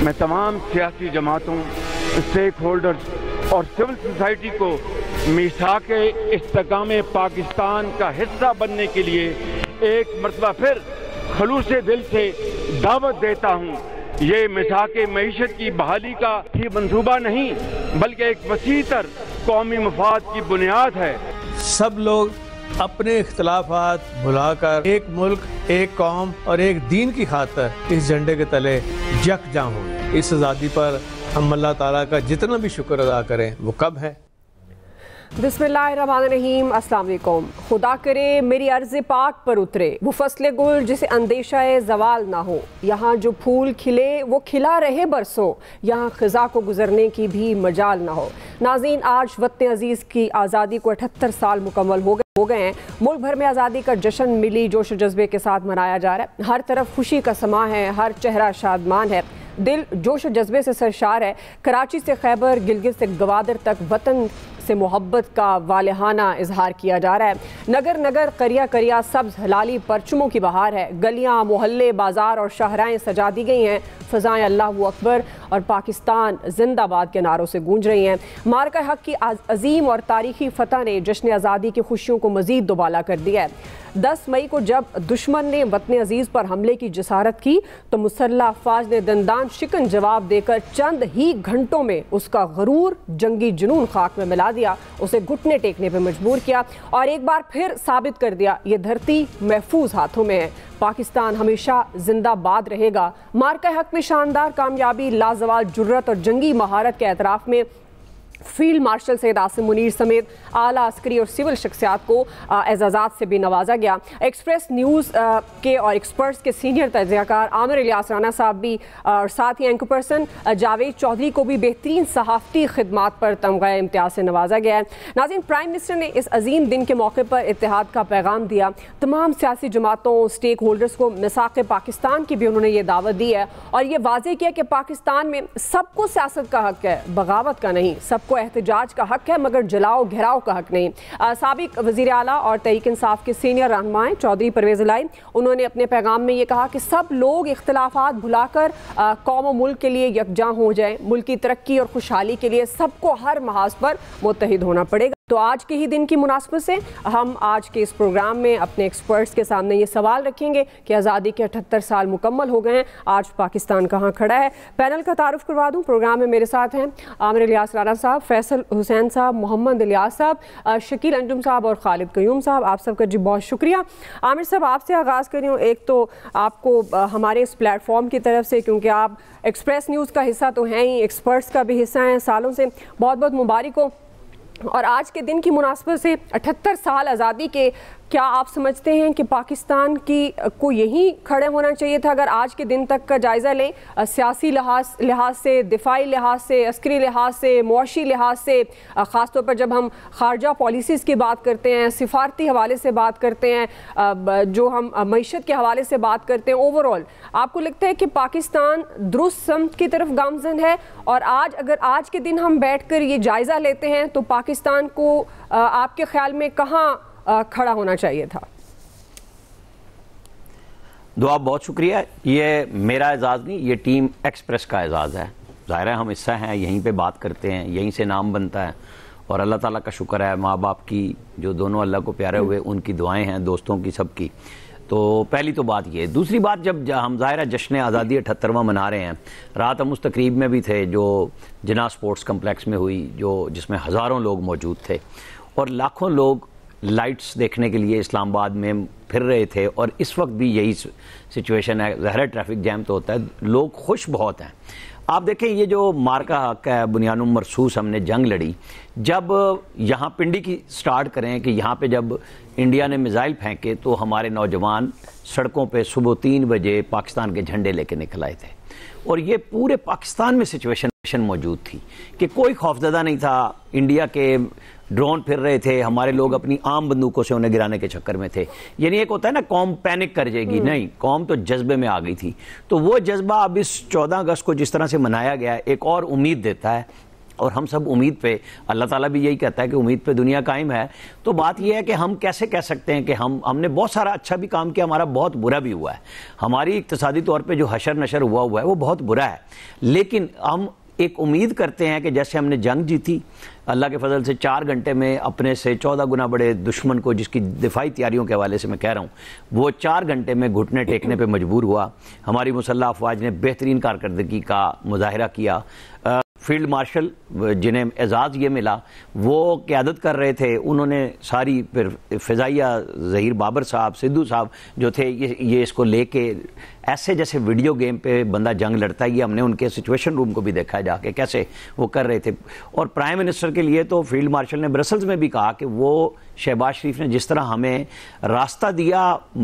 میں تمام سیاسی جماعتوں، اسٹیک ہولڈرز اور سول سوسائٹی کو میثاق استحکام پاکستان کا حصہ بننے کے لیے ایک مرتبہ پھر خلوص دل سے دعوت دیتا ہوں۔ یہ میثاق معیشت کی بحالی کا ہی منصوبہ نہیں بلکہ ایک وسیع تر قومی مفاد کی بنیاد ہے۔ سب لوگ اپنے اختلافات بھلا کر ایک ملک، ایک قوم اور ایک دین کی خاطر اس جھنڈے کے تلے یکجاں ہوں۔ اس آزادی پر ہم اللہ تعالیٰ کا جتنا بھی شکر ادا کریں وہ کب ہے۔ بسم اللہ الرحمن الرحیم۔ السلام علیکم۔ خدا کرے میری عرض پاک پر اترے وہ فصل گل جسے اندیشہ زوال نہ ہو، یہاں جو پھول کھلے وہ کھلا رہے برسوں، یہاں خزاں کو گزرنے کی بھی مجال نہ ہو۔ ناظرین، آج وطن عزیز کی آزادی کو 78 سال مکمل ہو گئے ہیں۔ ملک بھر میں آزادی کا جشن ملی جوش و جذبے کے ساتھ منایا جا رہا ہے۔ ہر طرف خوشی کا سماں ہے، ہر چہرہ شادمان ہے، دل جوش و جذبے سے سرشار ہے۔ کراچی سے خیبر، گلگت سے گوادر تک وطن سے محبت کا والہانہ اظہار کیا جا رہا ہے۔ نگر نگر، قریہ قریہ سبز ہلالی پرچموں کی بہار ہے۔ گلیاں، محلے، بازار اور شاہراہیں سجا دی گئی ہیں۔ فضائیں اللہ اکبر اور پاکستان زندہ باد کے نعروں سے گونج رہی ہیں۔ معرکہ حق کی عظیم اور تاریخی فتح نے جشن آزادی کی خوشیوں کو مزید دوبالا کر دیا ہے۔ 10 مئی کو جب دشمن نے وطن عزیز پر حملے کی جسارت کی تو مسلح افواج نے دندان شکن جواب دے کر چند ہی گھنٹوں میں اس کا غرور، جنگی جنون خاک میں ملا دیا، اسے گھٹنے ٹیکنے پہ مجبور کیا اور ایک بار پھر ثابت کر دیا یہ دھرتی محفوظ ہاتھوں میں ہے۔ پاکستان ہمیشہ زندہ باد رہے گا۔ معرکہ حق میں شاندار کامیابی، لازوال جرت اور جنگی مہارت کے اعتراف میں فیلڈ مارشل سید عاصم منیر سمیت اعلیٰ عسکری اور سول شخصیات کو اعزازات سے بھی نوازا گیا۔ ایکسپریس نیوز کے اور ایکسپرٹس کے سینئر تجزیہ کار عامر الیاس رانا صاحب بھی اور ساتھ ہی اینکر پرسن جاوید چودھری کو بھی بہترین صحافتی خدمات پر تمغہ امتیاز سے نوازا گیا ہے۔ ناظرین، پرائم منسٹر نے اس عظیم دن کے موقع پر اتحاد کا پیغام دیا۔ تمام سیاسی جماعتوں، اسٹیک ہولڈرز کو میثاق پاکستان کی بھی انہوں نے یہ دعوت دی ہے اور یہ واضح کیا کہ پاکستان میں سب کو سیاست کا حق ہے، بغاوت کا نہیں۔ سب کو احتجاج کا حق ہے مگر جلاؤ گھراؤ کا حق نہیں۔ سابق وزیر اعلیٰ اور تحریک انصاف کے سینئر رہنمائیں چودھری پرویز الہی، انہوں نے اپنے پیغام میں یہ کہا کہ سب لوگ اختلافات بھلا کر قوم و ملک کے لیے یکجاں ہو جائیں۔ ملک کی ترقی اور خوشحالی کے لیے سب کو ہر محاذ پر متحد ہونا پڑے گا۔ تو آج کے ہی دن کی مناسبت سے ہم آج کے اس پروگرام میں اپنے ایکسپرٹس کے سامنے یہ سوال رکھیں گے کہ آزادی کے 78 سال مکمل ہو گئے ہیں، آج پاکستان کہاں کھڑا ہے۔ پینل کا تعارف کروا دوں، پروگرام میں میرے ساتھ ہیں عامر الیاس رانا صاحب، فیصل حسین صاحب، محمد الیاس صاحب، شکیل انجم صاحب اور خالد قیوم صاحب۔ آپ سب کا جی بہت شکریہ۔ عامر صاحب، آپ سے آغاز کر رہی ہوں۔ ایک تو آپ کو ہمارے اس پلیٹ فارم کی طرف سے، کیونکہ آپ ایکسپریس نیوز کا حصہ تو ہیں ہی، ایکسپرٹس کا بھی حصہ ہیں سالوں سے، بہت بہت مبارک ہو۔ اور آج کے دن کی مناسبت سے 78 سال آزادی کے، کیا آپ سمجھتے ہیں کہ پاکستان کو یہیں کھڑے ہونا چاہیے تھا؟ اگر آج کے دن تک کا جائزہ لیں، سیاسی لحاظ سے، دفاعی لحاظ سے، عسکری لحاظ سے، معاشی لحاظ سے، خاص طور پر جب ہم خارجہ پالیسیز کی بات کرتے ہیں، سفارتی حوالے سے بات کرتے ہیں، جو ہم معیشت کے حوالے سے بات کرتے ہیں، اوورآل آپ کو لگتا ہے کہ پاکستان درست سمت کی طرف گامزن ہے؟ اور اگر آج کے دن ہم بیٹھ کر یہ جائزہ لیتے ہیں تو پاکستان کو آپ کے خیال میں کہاں کھڑا ہونا چاہیے تھا؟ دعا بہت شکریہ۔ یہ میرا اعزاز نہیں، یہ ٹیم ایکسپریس کا اعزاز ہے۔ ظاہر ہے ہم حصہ ہیں، یہیں پہ بات کرتے ہیں، یہیں سے نام بنتا ہے اور اللہ تعالیٰ کا شکر ہے، ماں باپ کی جو دونوں اللہ کو پیارے ہوئے ان کی دعائیں ہیں، دوستوں کی، سب کی۔ تو پہلی تو بات یہ۔ دوسری بات، جب ہم ظاہر ہے جشن آزادی 78واں منا رہے ہیں، رات ہم اس تقریب میں بھی تھے جو جناح سپورٹس کمپلیکس میں ہوئی، جس میں ہزاروں لوگ موجود تھے اور لاکھوں لوگ لائٹس دیکھنے کے لیے اسلام آباد میں پھر رہے تھے، اور اس وقت بھی یہی سچویشن ہے۔ ظاہر ٹریفک جیم تو ہوتا ہے، لوگ خوش بہت ہیں۔ آپ دیکھیں یہ جو مارکہ حق ہے، بنیان مرصوص ہم نے جنگ لڑی، جب یہاں پنڈی کی سٹارٹ کریں کہ یہاں پہ جب انڈیا نے میزائل پھینکے تو ہمارے نوجوان سڑکوں پہ صبح 3 بجے پاکستان کے جھنڈے لے کے نکل آئے تھے، اور یہ پورے پاکستان میں سچویشن موجود تھی کہ کوئی خوفزدہ نہیں تھا۔ انڈیا کے ڈرون پھر رہے تھے، ہمارے لوگ اپنی عام بندوقوں سے انہیں گرانے کے چکر میں تھے۔ یعنی ایک ہوتا ہے نا قوم پینک کر جائے گی، نہیں، قوم تو جذبے میں آ گئی تھی۔ تو وہ جذبہ اب اس 14 اگست کو جس طرح سے منایا گیا ہے، ایک اور امید دیتا ہے اور ہم سب امید پہ، اللہ تعالیٰ بھی یہی کہتا ہے کہ امید پہ دنیا قائم ہے. تو بات یہ ہے کہ ہم کیسے کہہ سکتے ہیں کہ ہم نے بہت سارا اچھا بھی کام کیا، ہمارا بہت برا بھی ہوا ہے. ہماری اقتصادی طور پہ جو حشر نشر ہوا ہے وہ بہت برا ہے، لیکن ہم ایک امید کرتے ہیں کہ جیسے ہم نے جنگ جیتی اللہ کے فضل سے 4 گھنٹے میں اپنے سے 14 گنا بڑے دشمن کو، جس کی دفاعی تیاریوں کے حوالے سے میں کہہ رہا ہوں، وہ 4 گھنٹے میں گھٹنے ٹیکنے پہ مجبور ہوا. ہماری مسلح افواج نے بہترین کارکردگی کا مظاہرہ کیا. فیلڈ مارشل جنہیں اعزاز یہ ملا وہ قیادت کر رہے تھے، انہوں نے ساری پھر فضائیہ ظہیر بابر صاحب، سدھو صاحب جو تھے، یہ اس کو لے کے ایسے جیسے ویڈیو گیم پہ بندہ جنگ لڑتا ہے. یہ ہم نے ان کے سچویشن روم کو بھی دیکھا جا کے کیسے وہ کر رہے تھے. اور پرائم منسٹر کے لیے تو فیلڈ مارشل نے برسلز میں بھی کہا کہ وہ شہباز شریف نے جس طرح ہمیں راستہ دیا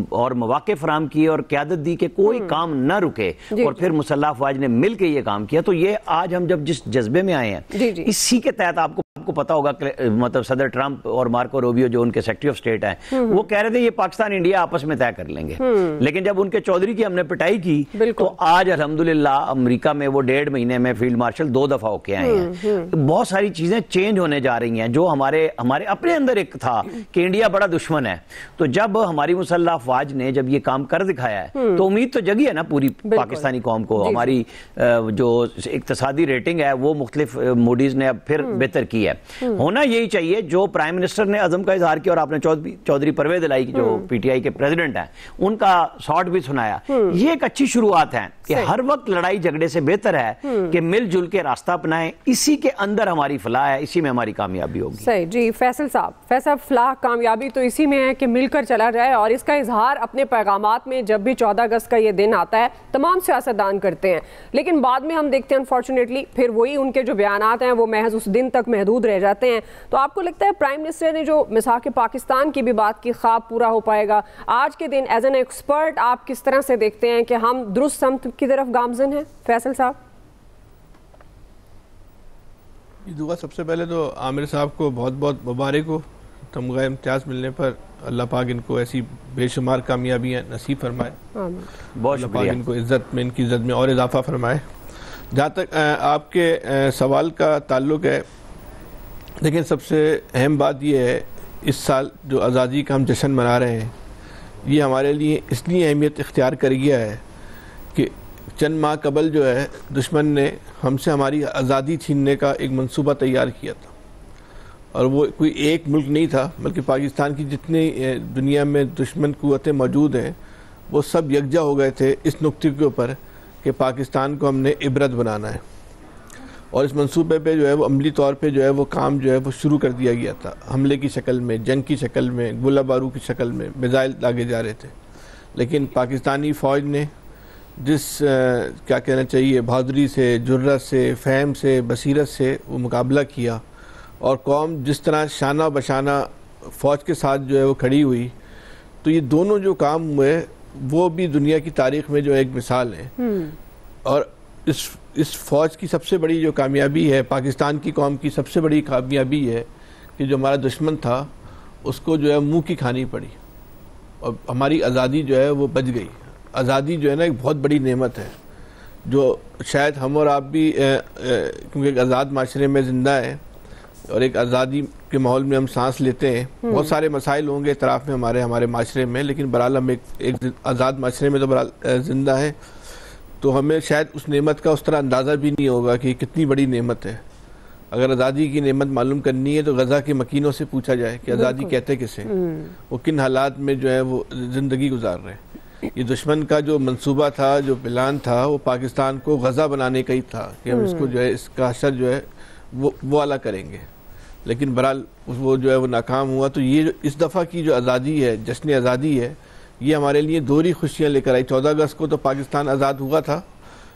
اور مواقع فراہم کیے اور قیادت دی کہ کوئی کام نہ رکے، اور پھر مسلح افواج نے مل کے یہ کام کیا. تو یہ آج ہم جب جس جذبے میں آئے ہیں اسی کے تحت آپ کو پتا ہوگا مطلب صدر ٹرمپ اور مارکو روبیو جو ان کے سیکرٹری آف اسٹیٹ ہیں وہ کہہ رہے تھے یہ پاکستان انڈیا آپس میں طے کر لیں گے، لیکن جب ان کے چودھری کی ہم نے پٹائی کی تو آج الحمدللہ امریکہ میں وہ 1.5 مہینے میں فیلڈ مارشل 2 دفعہ ہو کے آئے ہیں. بہت ساری چیزیں چینج ہونے جا رہی ہیں جو ہمارے اپنے اندر ایک تھا کہ انڈیا بڑا دشمن ہے. تو جب ہماری مسلح افواج نے جب یہ کام کر دکھایا ہے تو امید تو جگی ہے نا پوری پاکستانی قوم کو. ہماری جو اقتصادی ریٹنگ ہے وہ مختلف موڈیز نے اب پھر بہتر کی ہے. ہونا یہی چاہیے جو پرائم منسٹر نے عزم کا اظہار کیا، اور آپ نے چودھری پرویز الہی جو پی ٹی آئی کے پریزیڈنٹ ہیں ان کا شارٹ بھی سنایا. یہ ایک اچھی شروعات ہے کہ ہر وقت لڑائی جھگڑے سے بہتر ہے کہ مل جل کے راستہ اپنائیں. اسی کے اندر ہماری فلاح ہے، اسی میں ہماری کامیابی ہوگی. صحیح جی. فیصل صاحب فلاح کامیابی تو اسی میں ہے کہ مل کر چلا جائے، اور اس کا اظہار اپنے پیغامات میں جب بھی 14 اگست کا یہ دن آتا ہے تمام سیاستدان کرتے ہیں، لیکن بعد میں ہم دیکھتے ہیں انفارچونیٹلی پھر وہی ان کے جو بیانات ہیں وہ محض اس دن تک محدود رہ جاتے ہیں. تو آپ کو لگتا ہے پرائم منسٹر نے جو مساق پاکستان کی بھی بات کی خواب پورا ہو پائے گا آج کے دن؟ ایز این ایکسپرٹ آپ کس طرح سے دیکھتے ہیں کہ ہم درست سمت کی طرف گامزن ہیں؟ فیصل صاحب. دعا سب سے پہلے تو عامر صاحب کو بہت بہت مبارک ہو تمغہ امتیاز ملنے پر. اللہ پاک ان کو ایسی بے شمار کامیابیاں نصیب فرمائے. اللہ پاک ان کو عزت میں، ان کی عزت میں اور اضافہ فرمائے. جہاں تک آپ کے سوال کا تعلق ہے، لیکن سب سے اہم بات یہ ہے اس سال جو آزادی کا ہم جشن منا رہے ہیں یہ ہمارے لیے اس لیے اہمیت اختیار کر گیا ہے کہ چند ماہ قبل جو ہے دشمن نے ہم سے ہماری آزادی چھیننے کا ایک منصوبہ تیار کیا تھا، اور وہ کوئی ایک ملک نہیں تھا بلکہ پاکستان کی جتنی دنیا میں دشمن قوتیں موجود ہیں وہ سب یکجا ہو گئے تھے اس نقطے کے اوپر کہ پاکستان کو ہم نے عبرت بنانا ہے. اور اس منصوبے پہ جو ہے وہ عملی طور پہ جو ہے وہ کام جو ہے وہ شروع کر دیا گیا تھا. حملے کی شکل میں، جنگ کی شکل میں، گولہ بارود کی شکل میں میزائل داغے جا رہے تھے، لیکن پاکستانی فوج نے جس کیا کہنا چاہیے بہادری سے، جرأت سے، فہم سے، بصیرت سے وہ مقابلہ کیا، اور قوم جس طرح شانہ بشانہ فوج کے ساتھ جو ہے وہ کھڑی ہوئی. تو یہ دونوں جو کام ہوئے وہ بھی دنیا کی تاریخ میں جو ایک مثال ہے. اور اس فوج کی سب سے بڑی جو کامیابی ہے، پاکستان کی قوم کی سب سے بڑی کامیابی ہے کہ جو ہمارا دشمن تھا اس کو جو ہے منہ کی کھانی پڑی اور ہماری آزادی جو ہے وہ بچ گئی. آزادی جو ہے نا ایک بہت بڑی نعمت ہے جو شاید ہم اور آپ بھی کیونکہ ایک آزاد معاشرے میں زندہ ہیں اور ایک آزادی کے ماحول میں ہم سانس لیتے ہیں. بہت سارے مسائل ہوں گے اطراف میں ہمارے معاشرے میں، لیکن بہرحال ہم ایک آزاد معاشرے میں تو بہرحال زندہ ہیں. تو ہمیں شاید اس نعمت کا اس طرح اندازہ بھی نہیں ہوگا کہ کتنی بڑی نعمت ہے. اگر آزادی کی نعمت معلوم کرنی ہے تو غزہ کے مکینوں سے پوچھا جائے کہ آزادی کہتے کسے، وہ کن حالات میں جو ہے وہ زندگی گزار رہے ہیں. یہ دشمن کا جو منصوبہ تھا، جو پلان تھا، وہ پاکستان کو غزہ بنانے کا ہی تھا کہ ہم اس کو جو ہے اس کا حشر جو ہے وہ اعلیٰ کریں گے. لیکن بہرحال وہ جو ہے وہ ناکام ہوا. تو یہ اس دفعہ کی جو آزادی ہے، جشن آزادی ہے، یہ ہمارے لیے دوہری خوشیاں لے کر آئی. 14 اگست کو تو پاکستان آزاد ہوا تھا،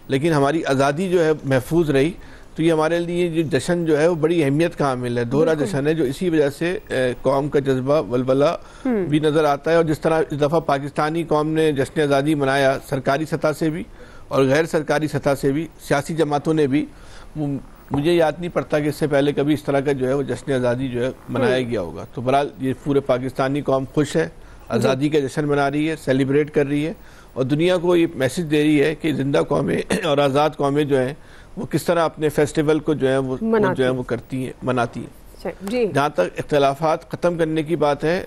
لیکن ہماری آزادی جو ہے محفوظ رہی. تو یہ ہمارے لیے جو جشن جو ہے وہ بڑی اہمیت کا حامل ہے، دوہرا جشن ہے، جو اسی وجہ سے قوم کا جذبہ ولولہ بھی نظر آتا ہے. اور جس طرح اس دفعہ پاکستانی قوم نے جشن آزادی منایا، سرکاری سطح سے بھی اور غیر سرکاری سطح سے بھی، سیاسی جماعتوں نے بھی. مجھے یاد نہیں پڑتا کہ اس سے پہلے کبھی اس طرح کا جو ہے وہ جشن آزادی جو ہے منایا گیا ہوگا. تو بہرحال یہ پورے پاکستانی قوم خوش ہے، آزادی کا جشن منا رہی ہے، سیلیبریٹ کر رہی ہے، اور دنیا کو یہ میسج دے رہی ہے کہ زندہ قومیں اور آزاد قومیں جو ہیں وہ کس طرح اپنے فیسٹیول کو جو ہے وہ کرتی ہیں، مناتی ہیں. جہاں تک اختلافات ختم کرنے کی بات ہے،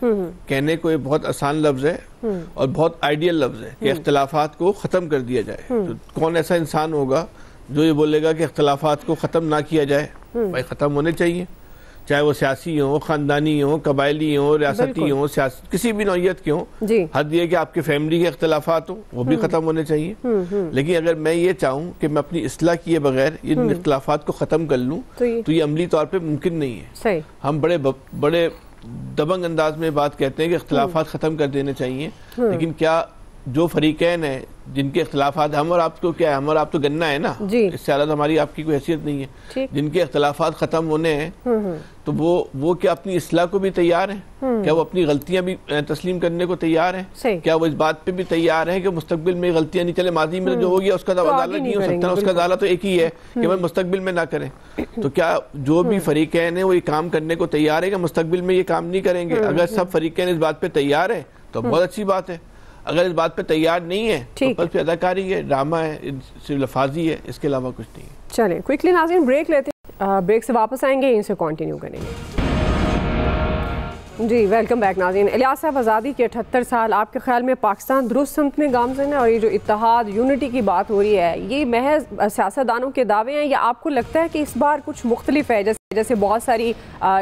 کہنے کو یہ بہت آسان لفظ ہے اور بہت آئیڈیل لفظ ہے کہ اختلافات کو ختم کر دیا جائے. تو کون ایسا انسان ہوگا جو یہ بولے گا کہ اختلافات کو ختم نہ کیا جائے؟ بھائی ختم ہونے چاہیے، چاہے وہ سیاسی ہوں، خاندانی ہوں، قبائلی ہوں، ریاستی ہوں، کسی بھی نوعیت کے ہوں. حد یہ کہ آپ کے فیملی کے اختلافات ہوں وہ بھی ختم ہونے چاہیے. لیکن اگر میں یہ چاہوں کہ میں اپنی اصلاح کیے بغیر ان اختلافات کو ختم کر لوں تو یہ عملی طور پہ ممکن نہیں ہے. ہم بڑے دبنگ انداز میں بات کہتے ہیں کہ اختلافات ختم کر دینے چاہیے، لیکن کیا جو فریقین ہیں جن کے اختلافات ہم اور آپ کو کیا ہے، ہم اور آپ تو گننا ہے نا، اس سے زیادہ ہماری آپ کی کوئی حیثیت نہیں ہے، جن کے اختلافات ختم ہونے ہیں تو وہ کیا اپنی اصلاح کو بھی تیار ہیں؟ کیا وہ اپنی غلطیاں بھی تسلیم کرنے کو تیار ہیں؟ کیا وہ اس بات پہ بھی تیار ہیں کہ مستقبل میں غلطیاں نہیں چلے، ماضی میں جو ہو گیا اس کا ازالہ نہیں ہو سکتا، اس کا ازالہ تو ایک ہی ہے کہ وہ مستقبل میں نہ کریں. تو کیا جو بھی فریقین ہیں وہ یہ کام کرنے کو تیار ہے کہ مستقبل میں یہ کام نہیں کریں گے؟ اگر سب فریقین اس بات پہ تیار ہیں تو بہت اچھی بات ہے. اگر اس بات پہ تیار نہیں ہے تو بس پھر اداکاری ہے، ڈرامہ ہے، صرف لفاظی ہے، اس کے علاوہ کچھ نہیں ہے. چلیں کوئکلی ناظرین بریک لیتے ہیں، بریک سے واپس آئیں گے، ان سے کنٹینیو کریں گے. جی ویلکم بیک ناظرین. الیاس صاحب، آزادی کے 78 سال، آپ کے خیال میں پاکستان درست سمت میں گامزن ہے؟ اور یہ جو اتحاد یونٹی کی بات ہو رہی ہے یہ محض سیاستدانوں کے دعوے ہیں یا آپ کو لگتا ہے کہ اس بار کچھ مختلف ہے؟ جیسے بہت ساری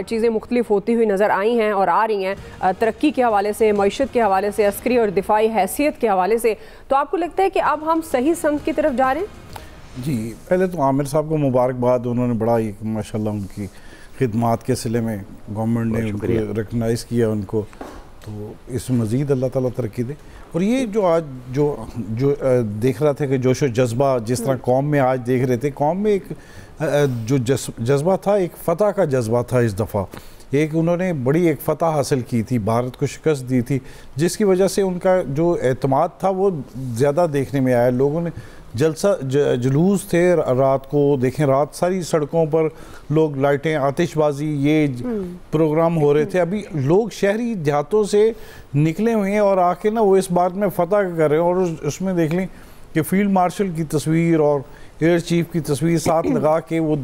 چیزیں مختلف ہوتی ہوئی نظر آئی ہیں اور آ رہی ہیں، ترقی کے حوالے سے، معیشت کے حوالے سے، عسکری اور دفاعی حیثیت کے حوالے سے، تو آپ کو لگتا ہے کہ اب ہم صحیح سمت کی طرف جا رہے ہیں؟ جی پہلے تو عامر صاحب کو مبارکباد، انہوں نے بڑا ایک ماشاءاللہ ان کی خدمات کے سلسلے میں گورنمنٹ نے ان کو ریکگنائز کیا ان کو، تو اس میں مزید اللہ تعالیٰ ترقی دے. اور یہ جو آج جو دیکھ رہا تھا کہ جوش و جذبہ جس طرح قوم میں آج دیکھ رہے تھے، قوم میں ایک جو جذبہ تھا، ایک فتح کا جذبہ تھا اس دفعہ. ایک انہوں نے بڑی ایک فتح حاصل کی تھی، بھارت کو شکست دی تھی، جس کی وجہ سے ان کا جو اعتماد تھا وہ زیادہ دیکھنے میں آیا. لوگوں نے جلوس تھے رات کو، دیکھیں رات ساری سڑکوں پر لوگ لائٹیں، آتش بازی، یہ پروگرام ہو رہے تھے. ابھی لوگ شہری دیہاتوں سے نکلے ہوئے ہیں اور آ کے نا وہ اس بات میں فتح کر رہے ہیں. اور اس میں دیکھ لیں کہ فیلڈ مارشل کی تصویر اور ایئر چیف کی تصویر ساتھ لگا کے وہ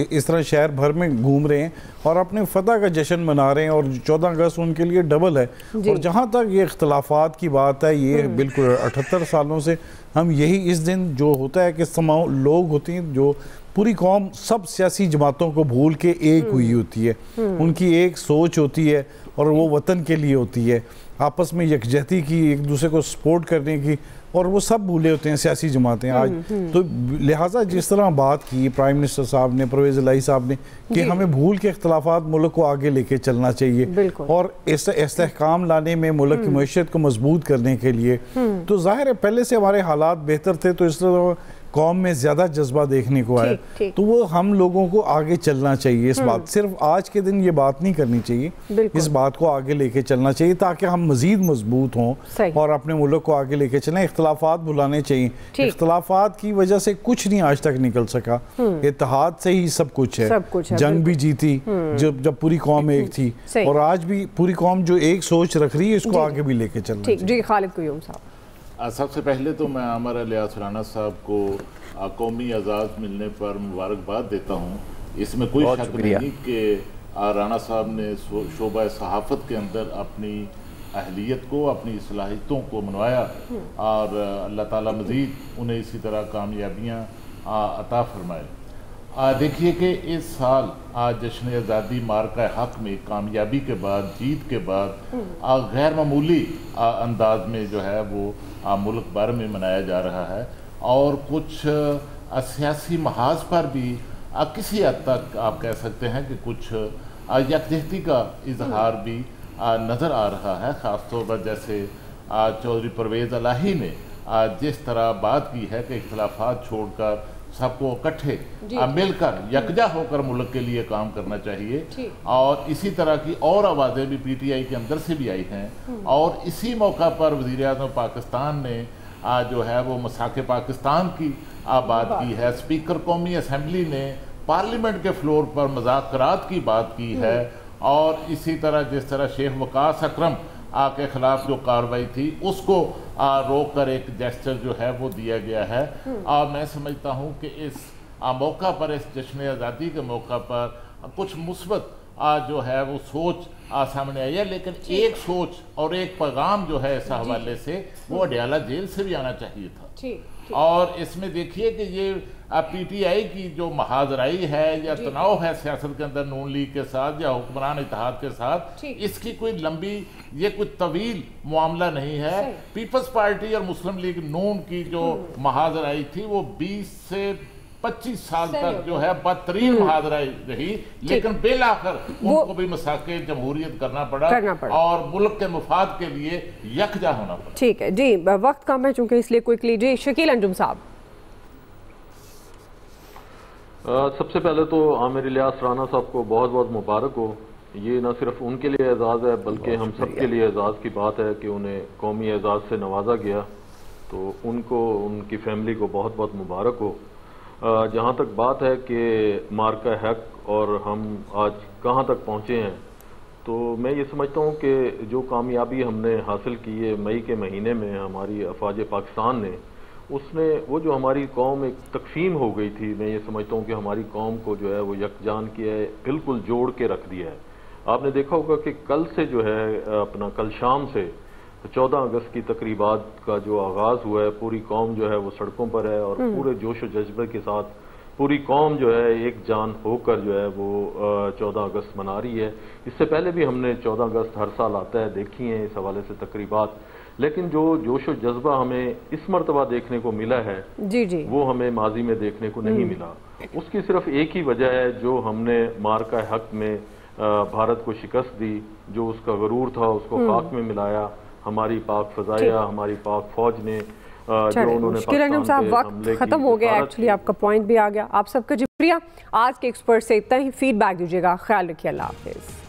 اس طرح شہر بھر میں گھوم رہے ہیں اور اپنے فتح کا جشن منا رہے ہیں. اور 14 اگست ان کے لیے ڈبل ہے. اور جہاں تک یہ اختلافات کی بات ہے، یہ بالکل 78 سالوں سے ہم یہی اس دن جو ہوتا ہے کہ تمام لوگ ہوتے ہیں جو پوری قوم سب سیاسی جماعتوں کو بھول کے ایک ہوئی ہوتی ہے، ان کی ایک سوچ ہوتی ہے اور وہ وطن کے لیے ہوتی ہے، آپس میں یکجہتی کی، ایک دوسرے کو سپورٹ کرنے کی، اور وہ سب بھولے ہوتے ہیں سیاسی جماعتیں آج. تو لہٰذا جس طرح بات کی پرائم منسٹر صاحب نے، پرویز الہی صاحب نے، کہ ہمیں بھول کے اختلافات ملک کو آگے لے کے چلنا چاہیے اور استحکام لانے میں، ملک کی معیشت کو مضبوط کرنے کے لیے. تو ظاہر ہے پہلے سے ہمارے حالات بہتر تھے تو اس طرح قوم میں زیادہ جذبہ دیکھنے کو آیا. تو وہ ہم لوگوں کو آگے چلنا چاہیے. اس بات صرف آج کے دن یہ بات نہیں کرنی چاہیے، اس بات کو آگے لے کے چلنا چاہیے تاکہ ہم مزید مضبوط ہوں اور اپنے ملک کو آگے لے کے چلیں. اختلافات بھلانے چاہیے. اختلافات کی وجہ سے کچھ نہیں آج تک نکل سکا، اتحاد سے ہی سب کچھ ہے. جنگ بھی جیتی جب پوری قوم ایک تھی، اور آج بھی پوری قوم جو ایک سوچ رکھ رہی ہے اس کو آگے بھی لے کے چلنا چاہیے. جی خالد قیوم صاحب. سب سے پہلے تو میں عامر الیاس رانا صاحب کو قومی اعزاز ملنے پر مبارکباد دیتا ہوں. اس میں کوئی شک نہیں کہ رانا صاحب نے شعبہ صحافت کے اندر اپنی اہلیت کو، اپنی صلاحیتوں کو منوایا، اور اللہ تعالیٰ مزید انہیں اسی طرح کامیابیاں عطا فرمائے. دیکھیے کہ اس سال جشن آزادی مارکہ حق میں کامیابی کے بعد، جیت کے بعد غیر معمولی انداز میں جو ہے وہ ملک بھر میں منایا جا رہا ہے، اور کچھ سیاسی محاذ پر بھی کسی حد تک آپ کہہ سکتے ہیں کہ کچھ یکجہتی کا اظہار بھی نظر آ رہا ہے. خاص طور پر جیسے چودھری پرویز الہی نے جس طرح بات کی ہے کہ اختلافات چھوڑ کر سب کو اکٹھے مل کر یکجا ہو کر ملک کے لیے کام کرنا چاہیے، اور اسی طرح کی اور آوازیں بھی پی ٹی آئی کے اندر سے بھی آئی ہیں. اور اسی موقع پر وزیر اعظم پاکستان نے جو ہے وہ مساق پاکستان کی بات کی ہے. اسپیکر قومی اسمبلی نے پارلیمنٹ کے فلور پر مذاکرات کی بات کی ہے، اور اسی طرح جس طرح شیخ وقاص اکرم کے خلاف جو کارروائی تھی اس کو روک کر ایک جیسچر جو ہے وہ دیا گیا ہے. میں سمجھتا ہوں کہ اس موقع پر اس جشن آزادی کے موقع پر کچھ مثبت جو ہے وہ سوچ سامنے آئی ہے، لیکن ایک سوچ اور ایک پیغام جو ہے اس حوالے سے وہ اڈیالہ جیل سے بھی آنا چاہیے تھا۔ اور اس میں دیکھیے کہ یہ پی ٹی آئی کی جو محاذرائی ہے یا تناؤ ہے سیاست کے اندر نون لیگ کے ساتھ یا حکمران اتحاد کے ساتھ، اس کی کوئی لمبی یہ کوئی طویل معاملہ نہیں ہے۔ پیپلز پارٹی اور مسلم لیگ نون کی جو محاذرائی تھی وہ 20 سے 25 سال تک جو ہے بدترین محاذرائی رہی، لیکن بالآخر ان کو بھی مساق جمہوریت کرنا پڑا اور ملک کے مفاد کے لیے یکجا ہونا پڑا۔ ٹھیک ہے جی، وقت کم ہے چونکہ اس لیے کوئکلی جی شکیل انجم صاحب۔ سب سے پہلے تو عامر الیاس رانا صاحب کو بہت بہت مبارک ہو۔ یہ نہ صرف ان کے لیے اعزاز ہے بلکہ ہم سب کے لیے اعزاز کی بات ہے کہ انہیں قومی اعزاز سے نوازا گیا، تو ان کو ان کی فیملی کو بہت بہت مبارک ہو۔ جہاں تک بات ہے کہ مارکہ حق اور ہم آج کہاں تک پہنچے ہیں، تو میں یہ سمجھتا ہوں کہ جو کامیابی ہم نے حاصل کی ہے مئی کے مہینے میں ہماری افواج پاکستان نے، اس نے وہ جو ہماری قوم ایک تقسیم ہو گئی تھی، میں یہ سمجھتا ہوں کہ ہماری قوم کو جو ہے وہ یکجان کیا ہے، بالکل جوڑ کے رکھ دیا ہے۔ آپ نے دیکھا ہوگا کہ کل سے جو ہے اپنا کل شام سے 14 اگست کی تقریبات کا جو آغاز ہوا ہے، پوری قوم جو ہے وہ سڑکوں پر ہے اور پورے جوش و جذبے کے ساتھ پوری قوم جو ہے ایک جان ہو کر جو ہے وہ 14 اگست منا رہی ہے۔ اس سے پہلے بھی ہم نے 14 اگست ہر سال آتا ہے دیکھی ہیں اس حوالے سے تقریبات، لیکن جو جوش و جذبہ ہمیں اس مرتبہ دیکھنے کو ملا ہے وہ ہمیں ماضی میں دیکھنے کو نہیں ملا۔ اس کی صرف ایک ہی وجہ ہے، جو ہم نے مارکہ حق میں بھارت کو شکست دی، جو اس کا غرور تھا اس کو خاک میں ملایا ہماری پاک فضائیہ، ہماری پاک فوج نے، جو انہوں نے پاکستان پہ وقت ختم ہو گیا، ایکچولی آپ کا پوائنٹ بھی آ گیا۔ آپ سب کا شکریہ۔ آج کے ایکسپرٹ سے اتنا ہی، فیڈ بیک دیجیے گا، خیال رکھیے، اللہ حافظ۔